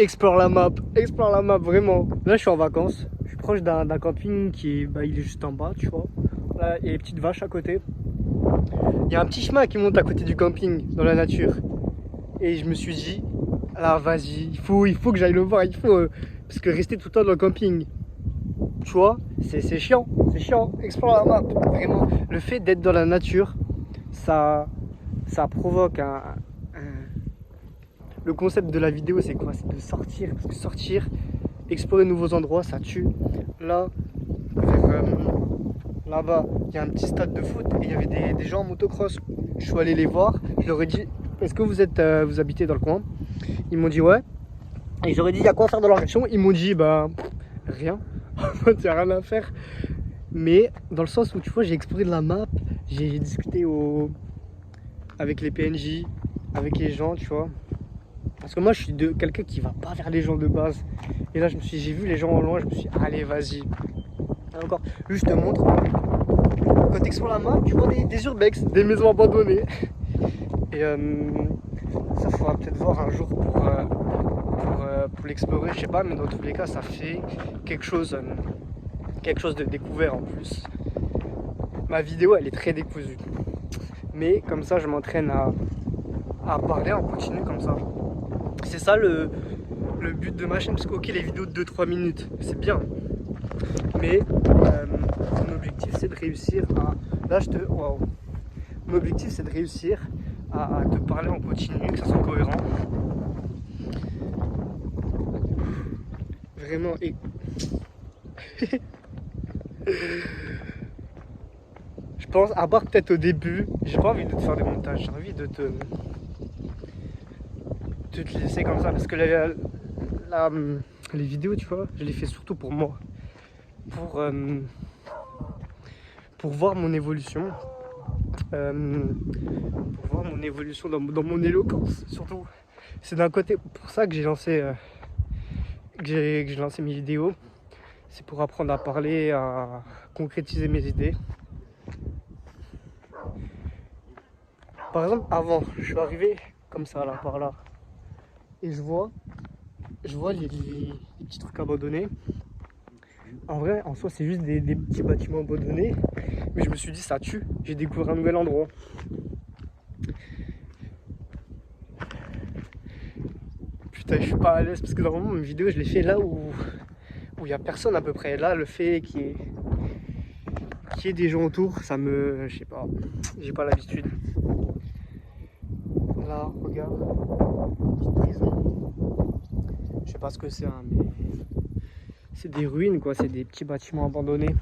Explore la map, vraiment. Là, je suis en vacances. Je suis proche d'un camping qui est, il est juste en bas, tu vois. Là, il y a les petites vaches à côté. Il y a un petit chemin qui monte à côté du camping, dans la nature. Et je me suis dit, là, vas-y, il faut que j'aille le voir. Parce que rester tout le temps dans le camping, tu vois, c'est chiant. C'est chiant. Explore la map. Vraiment, le fait d'être dans la nature, ça provoque le concept de la vidéo, c'est quoi? C'est de sortir, parce que sortir, explorer de nouveaux endroits, ça tue. Là, là-bas, il y a un petit stade de foot et il y avait des gens en motocross. Je suis allé les voir, je leur ai dit, est-ce que vous habitez dans le coin? Ils m'ont dit ouais. Et j'aurais dit, il y a quoi à faire dans leur région? Ils m'ont dit, rien. Il n'y a rien à faire. Mais dans le sens où, tu vois, j'ai exploré de la map, j'ai discuté avec les PNJ, avec les gens, tu vois. Parce que moi, je suis quelqu'un qui va pas vers les gens de base. Et là, j'ai vu les gens au loin, je me suis dit, allez, vas-y. Et encore, juste je te montre. Quand tu explores la map, tu vois des urbex, des maisons abandonnées. Et ça, faudra peut-être voir un jour pour l'explorer, je sais pas, mais dans tous les cas, ça fait quelque chose de découvert en plus. Ma vidéo, elle est très décousue. Mais comme ça, je m'entraîne à parler en continu comme ça. C'est ça le but de ma chaîne, parce que ok, les vidéos de 2-3 minutes, c'est bien. Mais mon objectif, c'est de réussir à... Wow. Mon objectif, c'est de réussir à te parler en continu, que ça soit cohérent. Vraiment. Et... je pense, à part peut-être au début, j'ai pas envie de te faire des montages, j'ai envie de te laisser comme ça, parce que les vidéos, tu vois, je les fais surtout pour moi, pour voir mon évolution, dans mon éloquence surtout. C'est d'un côté pour ça que j'ai lancé mes vidéos, c'est pour apprendre à parler, à concrétiser mes idées. Par exemple, avant, je suis arrivé comme ça là, par là, et je vois les petits trucs abandonnés. En vrai, en soi, c'est juste des petits bâtiments abandonnés. Mais je me suis dit, ça tue. J'ai découvert un nouvel endroit. Putain, je suis pas à l'aise parce que normalement, mes vidéos, je les fais là où il n'y a personne à peu près. Là, le fait qu'il y ait des gens autour, ça me... Je sais pas. J'ai pas l'habitude. Là, regarde. Petite prison. Je sais pas ce que c'est, hein, mais... c'est des ruines, quoi. C'est des petits bâtiments abandonnés.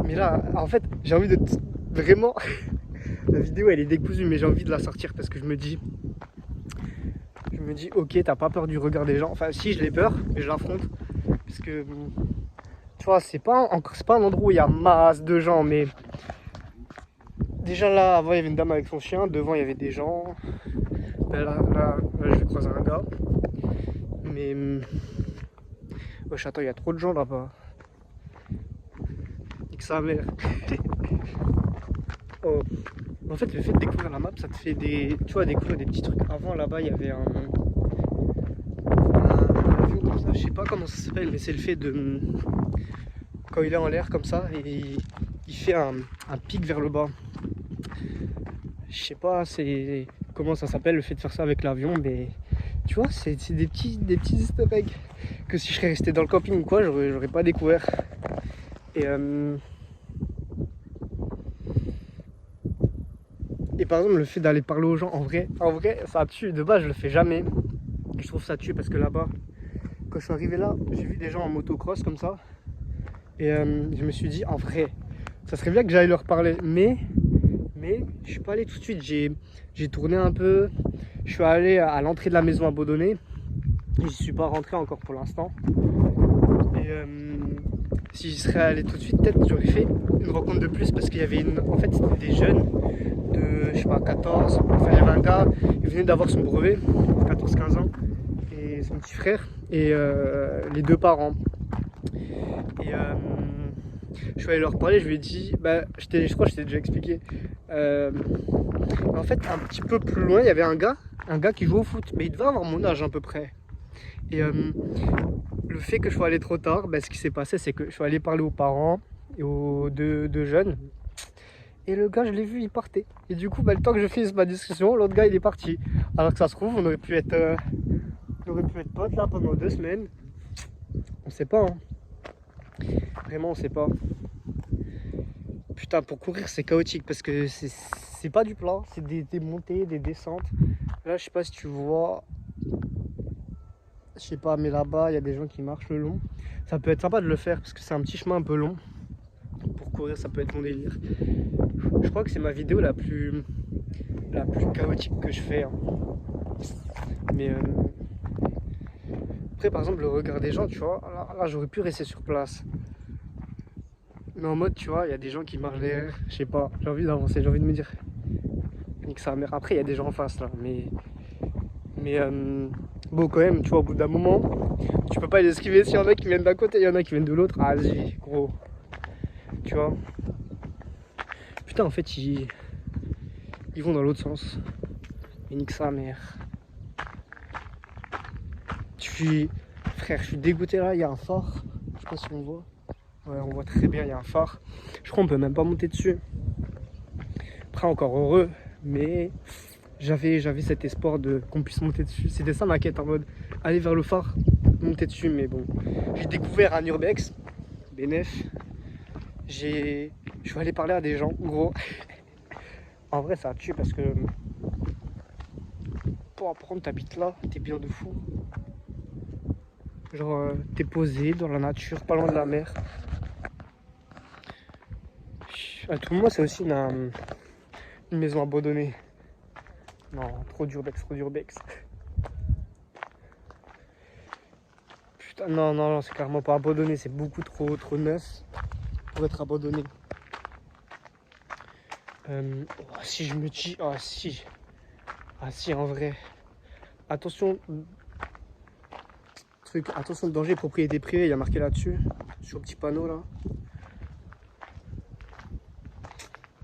Mais là, en fait, j'ai envie de vraiment... La vidéo, elle est décousue, mais j'ai envie de la sortir parce que je me dis, ok, t'as pas peur du regard des gens. Enfin, si, je l'ai peur, mais je l'affronte. Parce que, tu vois, c'est pas un endroit où il y a masse de gens, mais... Déjà là, avant, il y avait une dame avec son chien. Devant, il y avait des gens. Là, je vais croiser un gars. Mais... wesh, attends, il y a trop de gens là-bas. Nique sa mère. Oh. En fait, le fait de découvrir la map, ça te fait découvrir des petits trucs. Avant, là-bas, il y avait un avion comme ça, je sais pas comment ça s'appelle, mais c'est le fait de... Quand il est en l'air comme ça, et il fait un pic vers le bas. Je sais pas comment ça s'appelle, le fait de faire ça avec l'avion, mais... Tu vois, c'est des petits easter eggs que si je serais resté dans le camping ou quoi, j'aurais pas découvert. Et par exemple, le fait d'aller parler aux gens, en vrai, ça tue. De base, je le fais jamais. Je trouve ça tue parce que là-bas, quand je suis arrivé là, j'ai vu des gens en motocross comme ça. Et je me suis dit, en vrai, ça serait bien que j'aille leur parler. Mais je suis pas allé tout de suite. J'ai tourné un peu. Je suis allé à l'entrée de la maison abandonnée. J'y suis pas rentré encore pour l'instant. Et si j'y serais allé tout de suite, peut-être j'aurais fait une rencontre de plus parce qu'il y avait en fait, c'était des jeunes de, je sais pas, 14. Enfin, il y avait un gars, il venait d'avoir son brevet, 14-15 ans, et son petit frère, et les deux parents. Et Je suis allé leur parler, je lui ai dit, bah, je crois que je t'ai déjà expliqué. En fait, un petit peu plus loin, il y avait un gars qui jouait au foot, mais il devait avoir mon âge à peu près. Et le fait que je sois allé trop tard, bah, ce qui s'est passé, c'est que je suis allé parler aux parents et aux deux jeunes. Et le gars, je l'ai vu, il partait. Et du coup, bah, le temps que je finisse ma discussion, l'autre gars, il est parti. Alors que ça se trouve, on aurait pu être potes là pendant 2 semaines. On sait pas, hein. Vraiment, on sait pas. Putain, pour courir, c'est chaotique parce que c'est pas du plat, c'est des montées, des descentes. Là, je sais pas si tu vois. Je sais pas, mais là-bas, il y a des gens qui marchent le long. Ça peut être sympa de le faire parce que c'est un petit chemin un peu long. Pour courir, ça peut être mon délire. Je crois que c'est ma vidéo la plus chaotique que je fais, hein. Mais après, par exemple, le regard des gens, tu vois, là j'aurais pu rester sur place. Mais en mode, tu vois, il y a des gens qui marchent derrière. Je sais pas, j'ai envie d'avancer, j'ai envie de me dire, nique sa mère. Après, il y a des gens en face là, mais bon, quand même, tu vois, au bout d'un moment, tu peux pas les esquiver. S'il y en a qui viennent d'un côté, il y en a qui viennent de l'autre. Ah, vas-y, gros, tu vois. Putain, en fait, ils vont dans l'autre sens. Et nique sa mère. Frère, je suis dégoûté là, il y a un phare. Je sais pas si on voit. Ouais, on voit très bien, il y a un phare. Je crois qu'on peut même pas monter dessus. Après, encore heureux, mais j'avais cet espoir qu'on puisse monter dessus. C'était ça ma quête, en mode aller vers le phare, monter dessus. Mais bon, j'ai découvert un urbex, bénef. Je suis allé parler à des gens, gros. En vrai, ça tue parce que pour apprendre, t'habites là, t'es bien de fou. Genre, t'es posé dans la nature, pas loin de la mer. À tout moment, c'est aussi une maison abandonnée. Non, trop d'urbex, trop d'urbex. Putain, non, c'est clairement pas abandonné, c'est beaucoup trop neuf pour être abandonné. Oh, si je me dis, ah si, en vrai. Attention, attention, danger, propriété privée, il y a marqué là-dessus, sur le petit panneau là.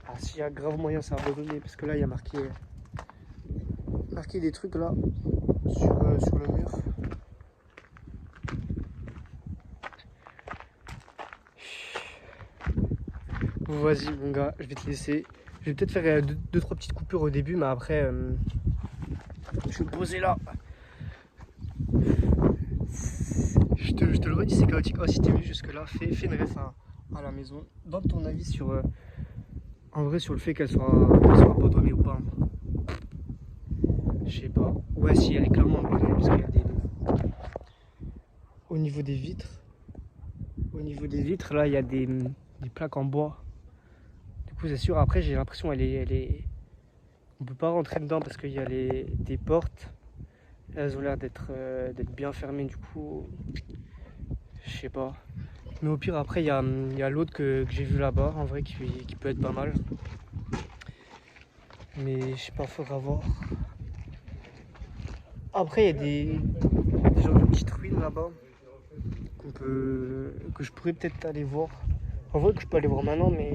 Ah si, il y a grave moyen, c'est abandonné, parce que là, il y a marqué des trucs là, sur le mur. Bon, vas-y, mon gars, je vais te laisser. Je vais peut-être faire 2-3 petites coupures au début, mais après, je vais me poser là. Je te le redis, c'est chaotique. Oh, si t'es venu jusque-là, fais une ref à la maison. Donne ton avis sur, en vrai, sur le fait qu'elle soit abandonnée ou pas. Je sais pas. Ouais, si, elle est clairement abandonnée, parce qu'il y a des... Au niveau des vitres, là, il y a des plaques en bois. Du coup, c'est sûr, après, j'ai l'impression elle est... On peut pas rentrer dedans parce qu'il y a des portes. Elles ont l'air d'être bien fermées, du coup... Je sais pas. Mais au pire, après, il y a l'autre que j'ai vu là-bas, en vrai, qui peut être pas mal. Mais je sais pas, faudra voir. Après, il y a des genres de petites ruines là-bas que je pourrais peut-être aller voir. En vrai, que je peux aller voir maintenant, mais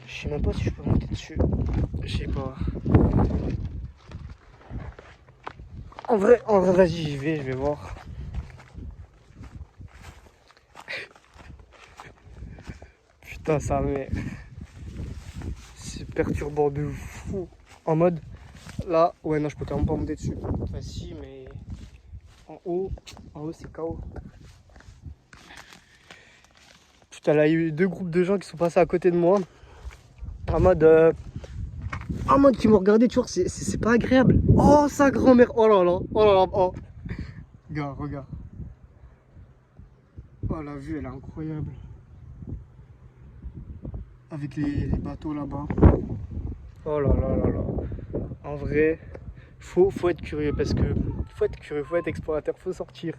je sais même pas si je peux monter dessus. Je sais pas. En vrai, vas-y, je vais voir. Putain, ça mais c'est perturbant de fou. En mode, là, ouais, non, je peux quand même pas monter dessus. Enfin, si, mais en haut c'est KO. Putain, là, il y a eu 2 groupes de gens qui sont passés à côté de moi. En mode qui m'ont regardé, tu vois, c'est pas agréable. Oh, sa grand-mère, oh là là, oh. Regarde, regarde. Oh, la vue, elle est incroyable. Avec les bateaux là-bas. Oh là là là là. En vrai, faut être curieux parce que faut être explorateur, faut sortir,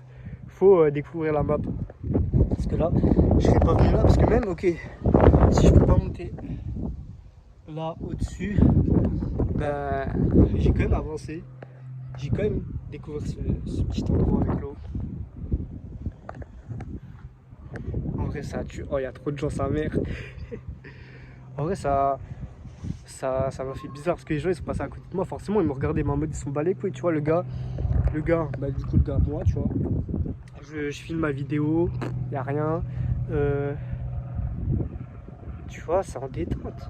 faut découvrir la map. Parce que là, je serais pas venu là parce que même, ok, si je peux pas monter là au-dessus, bah j'ai quand même avancé. J'ai quand même découvert ce petit endroit avec l'eau. En vrai, ça tue. Oh, il y a trop de gens, sa mère. En vrai, ça m'a fait bizarre parce que les gens ils sont passés à côté de moi. Forcément, ils me regardaient, mais en mode ils sont balais couilles. Tu vois, le gars, bah du coup, le gars, moi, tu vois. Je filme ma vidéo, y a rien. Tu vois, c'est en détente.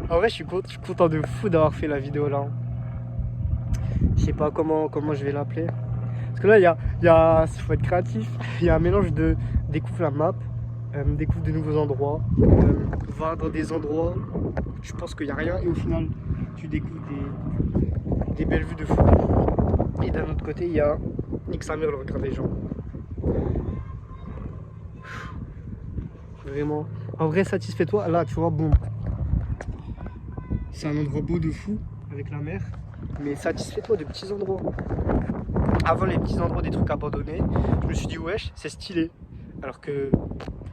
En vrai, je suis content de fou d'avoir fait la vidéo là. Je sais pas comment je vais l'appeler. Parce que là, faut être créatif. Il y a un mélange de découvre la map, découvre de nouveaux endroits, va dans des endroits où tu penses qu'il n'y a rien et au final, tu découvres des belles vues de fou. Et d'un autre côté, il y a nique sa mère le regard des gens. Vraiment. En vrai, satisfais-toi. Là, tu vois, bon. C'est un endroit beau de fou avec la mer. Mais satisfais-toi de petits endroits. Avant les petits endroits des trucs abandonnés, je me suis dit wesh, c'est stylé. Alors que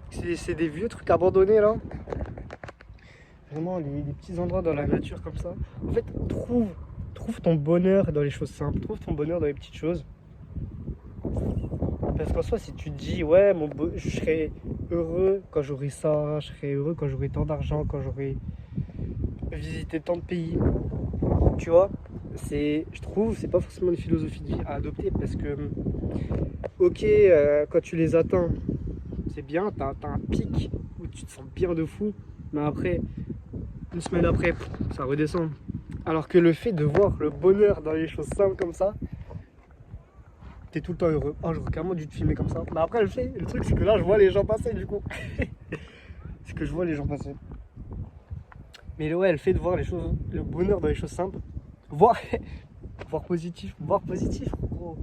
c'est des vieux trucs abandonnés là. Vraiment les petits endroits dans la nature comme ça. En fait, trouve ton bonheur dans les choses simples. Trouve ton bonheur dans les petites choses. Parce qu'en soi, si tu te dis ouais, je serai heureux quand j'aurai ça, je serai heureux quand j'aurai tant d'argent, quand j'aurai visité tant de pays, tu vois, je trouve, c'est pas forcément une philosophie de vie à adopter parce que, ok, quand tu les atteins, c'est bien, t'as un pic où tu te sens bien de fou, mais après, une semaine après, ça redescend. Alors que le fait de voir le bonheur dans les choses simples comme ça, t'es tout le temps heureux. Oh, j'aurais carrément dû te filmer comme ça. Mais après, le truc, c'est que là, je vois les gens passer du coup. C'est que je vois les gens passer. Mais ouais, le fait de voir les choses, le bonheur dans les choses simples, voir positif, gros.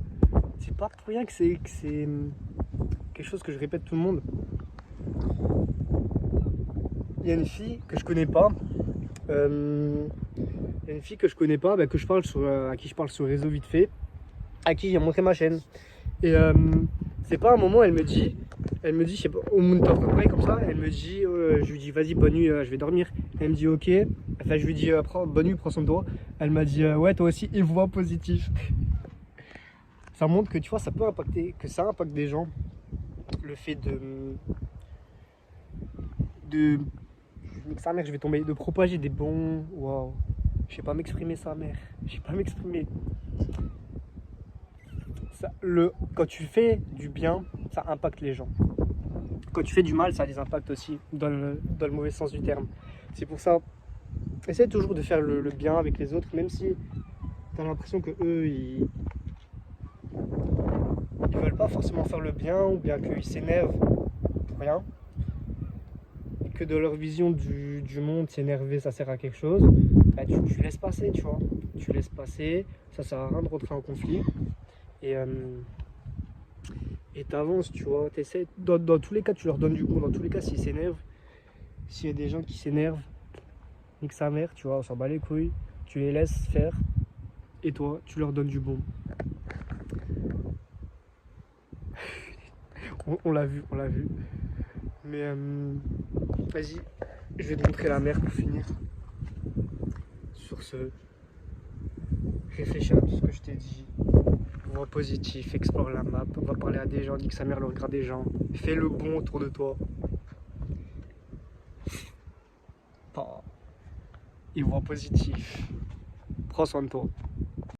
C'est pas pour rien que c'est quelque chose que je répète tout le monde. Il y a une fille que je connais pas. Il y a une fille que je connais pas, bah, à qui je parle sur le réseau vite fait, à qui j'ai montré ma chaîne. Et c'est pas un moment, elle me dit, je sais pas, au monde après comme ça, elle me dit, je lui dis vas-y bonne nuit, je vais dormir. Elle me dit ok, enfin je lui dis bonne nuit, prends soin de toi. Elle m'a dit ouais toi aussi, et voix positif. Ça montre que tu vois, ça peut impacter, que ça impacte des gens. Le fait sa mère, je vais tomber, de propager des bons, waouh, je sais pas m'exprimer sa mère, je sais pas m'exprimer. Quand tu fais du bien, ça impacte les gens. Quand tu fais du mal, ça les impacte aussi, dans le mauvais sens du terme. C'est pour ça, essaie toujours de faire le bien avec les autres, même si tu as l'impression que eux, ils veulent pas forcément faire le bien, ou bien qu'ils s'énervent pour rien, et que de leur vision du monde, s'énerver, ça sert à quelque chose, bah, tu laisses passer, tu vois. Tu laisses passer, ça sert à rien de rentrer en conflit. Et t'avances, tu vois, t'essaies, dans tous les cas, tu leur donnes du bon. Dans tous les cas, s'ils s'énervent, s'il y a des gens qui s'énervent, nique sa mère, tu vois, on s'en bat les couilles, tu les laisses faire, et toi, tu leur donnes du bon. On l'a vu. Mais vas-y, je vais te montrer la mer pour finir. Sur ce, réfléchis à tout ce que je t'ai dit. Vois positif, explore la map, va parler à des gens, nique sa mère le regard des gens. Fais le bon autour de toi. Et vois positif. Prends soin de toi.